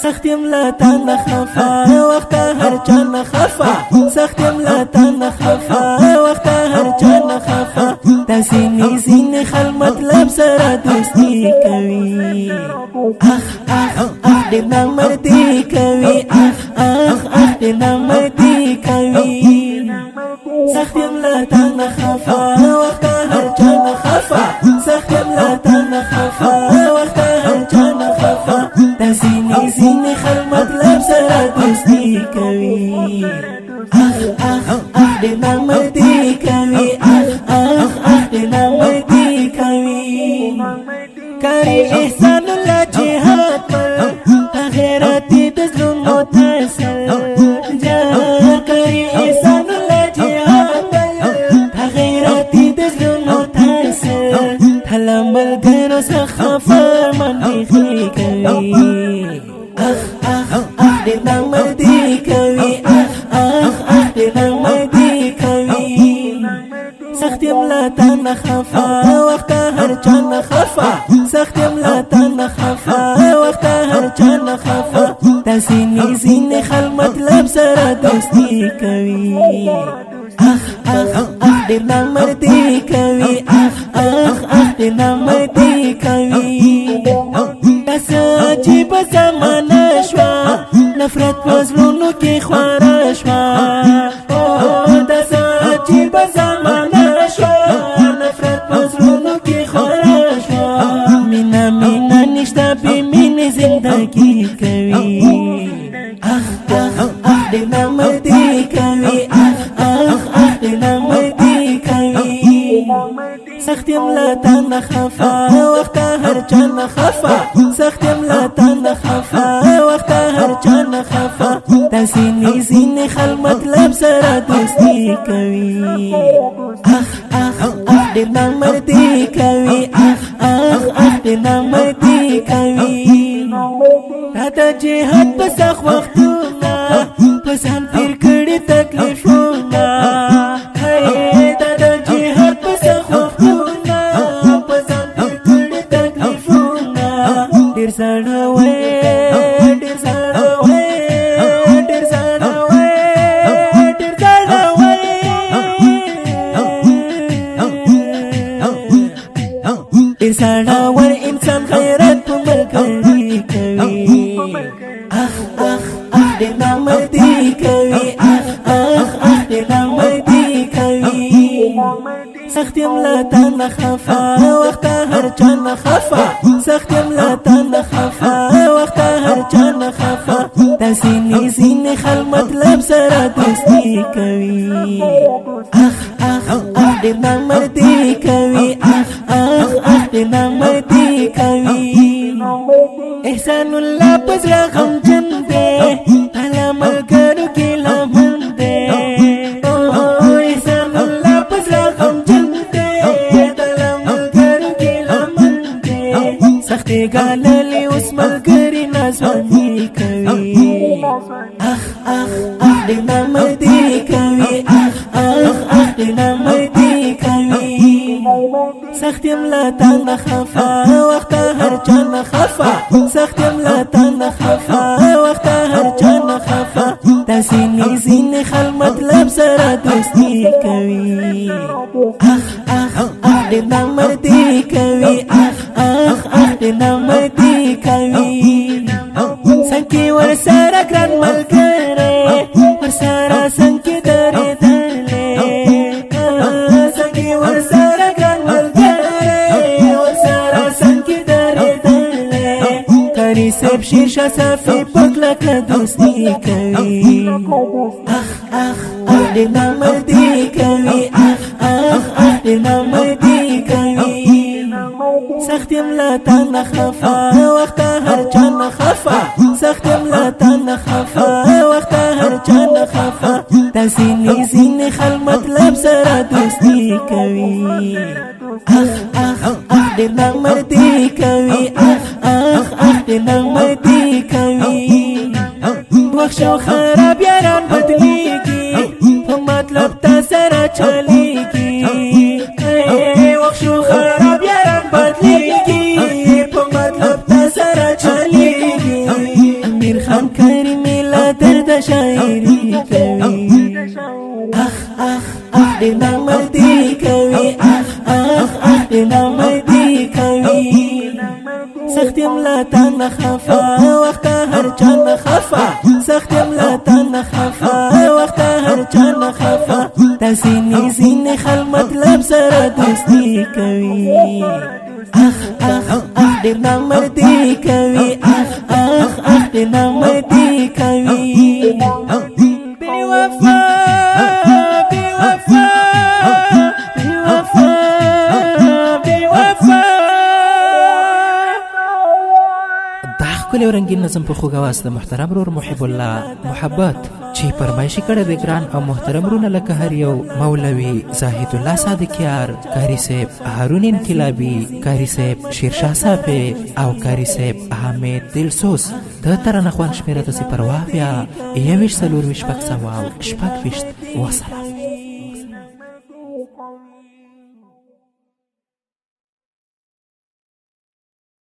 سختیم لتا نخفا وقت هر چا نخفا سختیم لتا نخفا وقت هر چا نخفا تاسینی زین خل مطلب سره دوستی کوي دې نامردی کوي دې نامردی کوي سختیم لتا نخفا وقت هر چا نخفا سختیم لتا نخفا وقت هر چا نخفا تاسینی زین خل مطلب سره دوستی کوي دې نامردی کوي دې نامردی کوي کاری احسان الله جهاد پر غیرتی د زړونو تسل جار کاری احسان الله جهاد پر غیرتی د زړونو تسل تله ملګرو څخه فرماندهي کوي دې نامردي کوي دې نامردي کوي سختیم لتا نخفا وقت هر چا نخفا سختیم لتا نخفا وقت هر چا نخفا تاسینی زین خل مطلب سره دوستی کوي دې نامردي کوي دې نامردي کوي تاسو عجیب زمانه شوا نفرت پزلونو کې خواره شوا تاسو عجیب زمانه نشتا بی مین زندگی کوي دې نامردي کوي دې نامردي کوي سختیم لتا نخفا وقت هر چا نخفا سختیم لتا نخفا وقت هر چا نخفا تاسینی زین خل مطلب سره دوستی کوي دې نامردي کوي دې نامردي کوي تا جهاد په سخت وختونه په ځان تیر کړي تکلیفونه تا جهاد په سخت وختونه په ځان تیر کړي تکلیفونه ډېر زړوي ډېر زړوي ډېر زړوي ډېر زړوي ډېر زړور انسان غیرت په ملګري کوي دې نامردي کوي دې نامردي کوي سختیم لتا نخفا وقت هر چا نخفا سختیم لتا نخفا وقت هر چا نخفا تاسینی زین خل مطلب سره دوستی کوي دې نامردي کوي دې نامردي کوي احسان الله پزړه غمجن دی تله ملګرو کې لمن دی احسان الله پزړه غمجن دی تله ملګرو کې لمن دی سختي ګاللې اوس ملګري نازواني کوي دې نامردي کوي دې نامردي کوي سختیم لتا نخفا وقت هر چا نخفا سختیم لتا نخفا وقت هر چا نخفا تاسینی زین خل مطلب سره دوستی کوي دې نامردي کوي دې نامردي کوي څنګه ور سره ګران ملګری ور سره څنګه درېدلې څنګه ور سره ګران ملګری ور سره څنګه درېدلې کاری سب شیشه صفي پکلک دوستی کوي دې نامردي کوي دې نامردي کوي سختیم لتا نخفا وقت هر چا نخفا سختیم لتا نخفا وقت هر چا نخفا تاسینی زین خل مطلب سره دوستی کوي دې نامردي کوي دې نامردي کوي وخت شو خراب یاران بدلیږي په مطلب تا سره چلیږي وخت شو خراب یاران بدلیږي په مطلب تا سره چلیږي شاعري کوي اخ اخ اخ دې نامردي کوي اخ اخ اخ دې نامردي کوي سخت یم لا تا نه خفا وخت هر چا نه خفا سخت یم لا تا نه خفا وخت هر چا نه خفا دا سینې سینې خل مطلب سره دوستي کوي اخ اخ اخ دې نامردي کوي اخ اخ اخ دې نامردي کوي بی وفا بی وفا بی وفا بی وفا دا ښکلی او رنګین نظم په خوږ اواز د محترم ورور محب الله محبت چې فرمایشي کړی دی ګران او محترم رونه لکه هر یو مولوي زاهد الله صادقیار، کاری صاحب هارون انقلابي، کاری صاحب شیرشاه صافی او کاری صاحب حامد دلسوز د ترانه خوان شمیره د 0 اویا 21 40 شپږ سوه او شپږ ویشت وسلام.